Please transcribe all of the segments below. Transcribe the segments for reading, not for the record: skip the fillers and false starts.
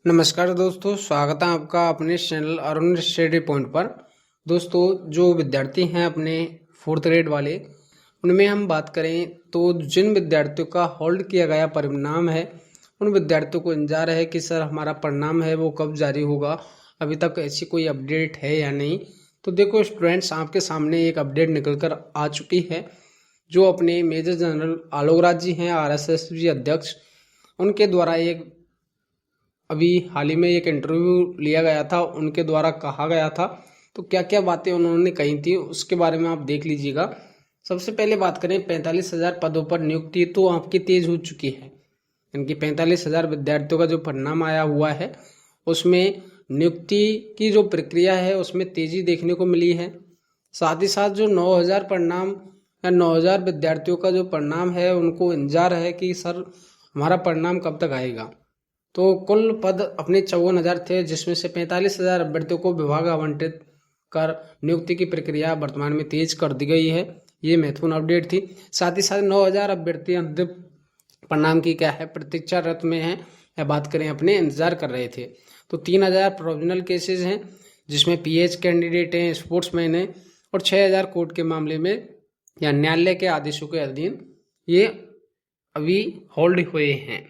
नमस्कार दोस्तों, स्वागत है आपका अपने चैनल अरुण स्टडी पॉइंट पर। दोस्तों, जो विद्यार्थी हैं अपने 4th ग्रेड वाले, उनमें हम बात करें तो जिन विद्यार्थियों का होल्ड किया गया परिणाम है, उन विद्यार्थियों को इंतजार है कि सर हमारा परिणाम है वो कब जारी होगा। अभी तक ऐसी कोई अपडेट है या नहीं। तो देखो स्टूडेंट्स, आपके सामने एक अपडेट निकल कर आ चुकी है। जो अपने मेजर जनरल आलोक राज जी हैं, RSSB अध्यक्ष, उनके द्वारा एक अभी हाल ही में एक इंटरव्यू लिया गया था, उनके द्वारा कहा गया था। तो क्या क्या बातें उन्होंने कही थी उसके बारे में आप देख लीजिएगा। सबसे पहले बात करें, 45,000 पदों पर नियुक्ति तो आपकी तेज हो चुकी है। इनकी 45,000 विद्यार्थियों का जो परिणाम आया हुआ है, उसमें नियुक्ति की जो प्रक्रिया है उसमें तेजी देखने को मिली है। साथ ही साथ जो 9,000 परिणाम या 9,000 विद्यार्थियों का जो परिणाम है, उनको इंतजार है कि सर हमारा परिणाम कब तक आएगा। तो कुल पद अपने 54,000 थे, जिसमें से 45,000 अभ्यर्थियों को विभाग आवंटित कर नियुक्ति की प्रक्रिया वर्तमान में तेज कर दी गई है। ये महत्वपूर्ण अपडेट थी। साथ ही साथ 9,000 अभ्यर्थी अंतिम परिणाम की क्या है प्रतीक्षारत में हैं, या बात करें अपने इंतजार कर रहे थे। तो 3,000 प्रोविजनल केसेज हैं, जिसमें PH कैंडिडेट हैं, स्पोर्ट्समैन हैं, और 6,000 कोर्ट के मामले में या न्यायालय के आदेशों के अधीन ये अभी होल्ड हुए हैं।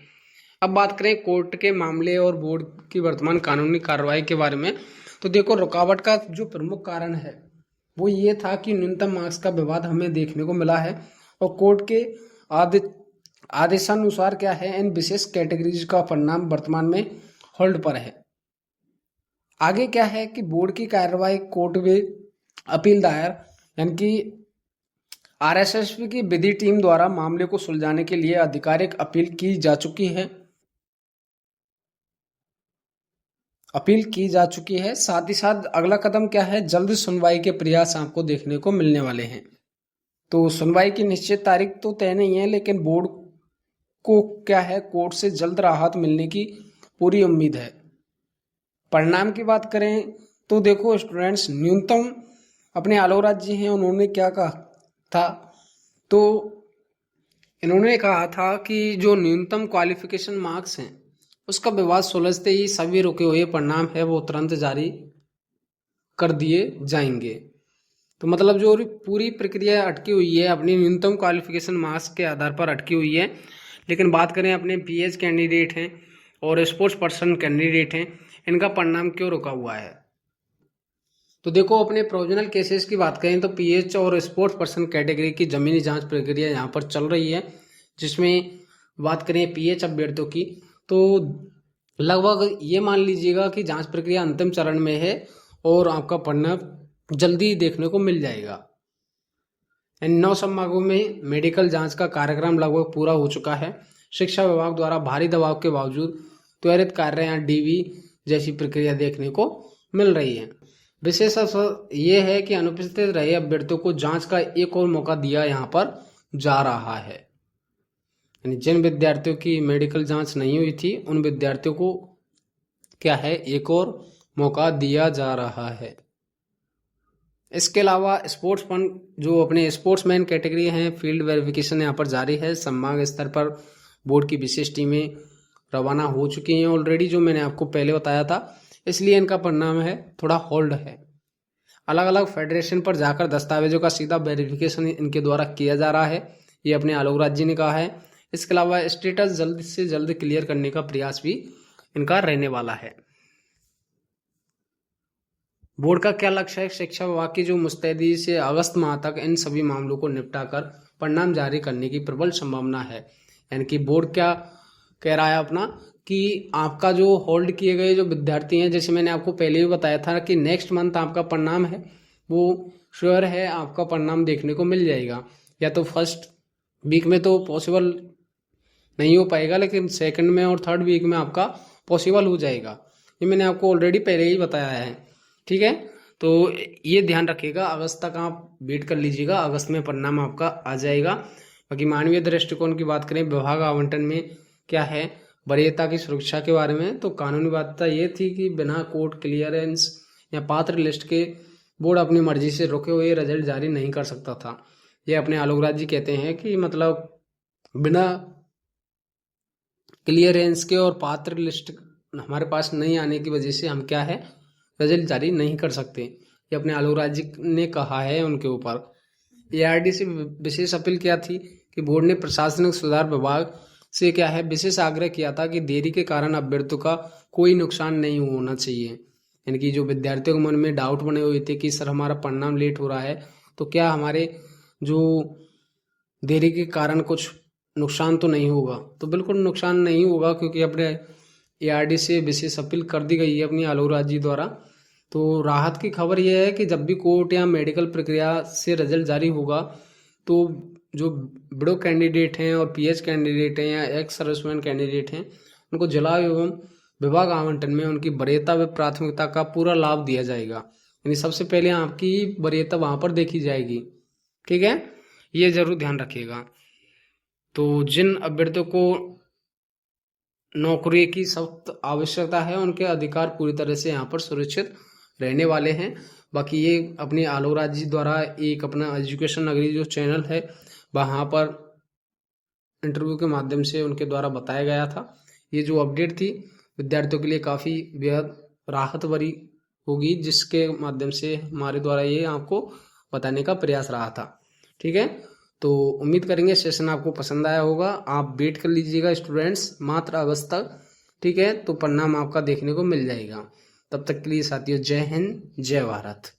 अब बात करें कोर्ट के मामले और बोर्ड की वर्तमान कानूनी कार्रवाई के बारे में, तो देखो रुकावट का जो प्रमुख कारण है वो ये था कि न्यूनतम मार्क्स का विवाद हमें देखने को मिला है, और कोर्ट के आदेशानुसार क्या है, इन विशेष कैटेगरीज का परिणाम वर्तमान में होल्ड पर है। आगे क्या है कि बोर्ड की कार्रवाई कोर्ट में अपील दायर, यानी कि RSSB की विधि टीम द्वारा मामले को सुलझाने के लिए आधिकारिक अपील की जा चुकी है। साथ ही साथ अगला कदम क्या है, जल्द सुनवाई के प्रयास आपको देखने को मिलने वाले हैं। तो सुनवाई की निश्चित तारीख तो तय नहीं है, लेकिन बोर्ड को क्या है, कोर्ट से जल्द राहत मिलने की पूरी उम्मीद है। परिणाम की बात करें तो देखो स्टूडेंट्स, न्यूनतम अपने आलोक राज जी हैं, उन्होंने क्या कहा था, तो इन्होंने कहा था कि जो न्यूनतम क्वालिफिकेशन मार्क्स हैं उसका विवाद सुलझते ही सभी रुके हुए परिणाम है वो तुरंत जारी कर दिए जाएंगे। तो मतलब जो पूरी प्रक्रिया अटकी हुई है अपनी न्यूनतम क्वालिफिकेशन मार्क्स के आधार पर अटकी हुई है। लेकिन बात करें अपने PH कैंडिडेट हैं और स्पोर्ट्स पर्सन कैंडिडेट हैं, इनका परिणाम क्यों रुका हुआ है। तो देखो अपने प्रोविजनल केसेस की बात करें तो PH और स्पोर्ट्स पर्सन कैटेगरी की जमीनी जांच प्रक्रिया यहाँ पर चल रही है, जिसमें बात करें PH अभ्यर्थियों की तो लगभग ये मान लीजिएगा कि जांच प्रक्रिया अंतिम चरण में है और आपका परिणाम जल्दी देखने को मिल जाएगा। इन 9 संभागों में मेडिकल जांच का कार्यक्रम लगभग पूरा हो चुका है। शिक्षा विभाग द्वारा भारी दबाव के बावजूद त्वरित कार्य या DV जैसी प्रक्रिया देखने को मिल रही है। विशेष अवसर ये है कि अनुपस्थित रहे अभ्यर्थियों को जांच का एक और मौका दिया यहाँ पर जा रहा है। यानी जिन विद्यार्थियों की मेडिकल जांच नहीं हुई थी, उन विद्यार्थियों को क्या है, एक और मौका दिया जा रहा है। इसके अलावा स्पोर्ट्समैन, जो अपने स्पोर्ट्समैन कैटेगरी हैं, फील्ड वेरिफिकेशन यहाँ पर जारी है। संभाग स्तर पर बोर्ड की विशेष टीमें रवाना हो चुकी हैं ऑलरेडी, जो मैंने आपको पहले बताया था, इसलिए इनका परिणाम है थोड़ा होल्ड है। अलग अलग फेडरेशन पर जाकर दस्तावेजों का सीधा वेरिफिकेशन इनके द्वारा किया जा रहा है, ये अपने आलोक राज जी ने कहा है। इसके अलावा स्टेटस जल्द से जल्द क्लियर करने का प्रयास भी इनका रहने वाला है। बोर्ड का क्या लक्ष्य है, शिक्षा विभाग की जो मुस्तैदी से अगस्त माह तक इन सभी मामलों को निपटाकर परिणाम जारी करने की प्रबल संभावना है। यानी कि बोर्ड क्या कह रहा है अपना, कि आपका जो होल्ड किए गए जो विद्यार्थी हैं, जैसे मैंने आपको पहले भी बताया था कि नेक्स्ट मंथ आपका परिणाम है वो श्योर है, आपका परिणाम देखने को मिल जाएगा। या तो फर्स्ट वीक में तो पॉसिबल नहीं हो पाएगा, लेकिन सेकंड में और थर्ड वीक में आपका पॉसिबल हो जाएगा। ये मैंने आपको ऑलरेडी पहले ही बताया है, ठीक है। तो ये ध्यान रखिएगा, अगस्त तक आप वेट कर लीजिएगा, अगस्त में परिणाम आपका आ जाएगा। बाकी मानवीय दृष्टिकोण की बात करें, विभाग आवंटन में क्या है, वरीयता की सुरक्षा के बारे में, तो कानूनी बाध्यता ये थी कि बिना कोर्ट क्लियरेंस या पात्र लिस्ट के बोर्ड अपनी मर्जी से रुके हुए रिजल्ट जारी नहीं कर सकता था। ये अपने आलोक राज जी कहते हैं कि मतलब बिना क्लियरेंस के और पात्र लिस्ट हमारे पास नहीं आने की वजह से हम क्या है रिजल्ट जारी नहीं कर सकते। ये अपने आलोक जी ने कहा है उनके ऊपर। एआरडी से विशेष अपील क्या थी कि बोर्ड ने प्रशासनिक सुधार विभाग से क्या है विशेष आग्रह किया था कि देरी के कारण अभ्यर्थियों का कोई नुकसान नहीं होना चाहिए। यानी कि जो विद्यार्थियों के मन में डाउट बने हुए थे कि सर हमारा परिणाम लेट हो रहा है तो क्या हमारे जो देरी के कारण कुछ नुकसान तो नहीं होगा, तो बिल्कुल नुकसान नहीं होगा क्योंकि अपने एआरडी से विशेष अपील कर दी गई है अपनी आलोक जी द्वारा। तो राहत की खबर यह है कि जब भी कोर्ट या मेडिकल प्रक्रिया से रिजल्ट जारी होगा तो जो बिडो कैंडिडेट हैं और पीएच कैंडिडेट हैं या एक्स सर्विसमैन कैंडिडेट हैं उनको जिला एवं विभाग आवंटन में उनकी वरीयता व प्राथमिकता का पूरा लाभ दिया जाएगा। यानी सबसे पहले आपकी वरीयता वहां पर देखी जाएगी। ठीक है, ये जरूर ध्यान रखिएगा। तो जिन अभ्यर्थियों को नौकरी की सख्त आवश्यकता है उनके अधिकार पूरी तरह से यहाँ पर सुरक्षित रहने वाले हैं। बाकी ये अपनी आलोक जी द्वारा एक अपना एजुकेशन नगरी जो चैनल है वहाँ पर इंटरव्यू के माध्यम से उनके द्वारा बताया गया था। ये जो अपडेट थी विद्यार्थियों के लिए काफ़ी बेहद राहत भरी होगी, जिसके माध्यम से हमारे द्वारा ये आपको बताने का प्रयास रहा था। ठीक है, तो उम्मीद करेंगे सेशन आपको पसंद आया होगा। आप वेट कर लीजिएगा स्टूडेंट्स, मात्र अगस्त तक। ठीक है, तो परिणाम आपका देखने को मिल जाएगा। तब तक के लिए साथियों, जय हिंद, जय भारत।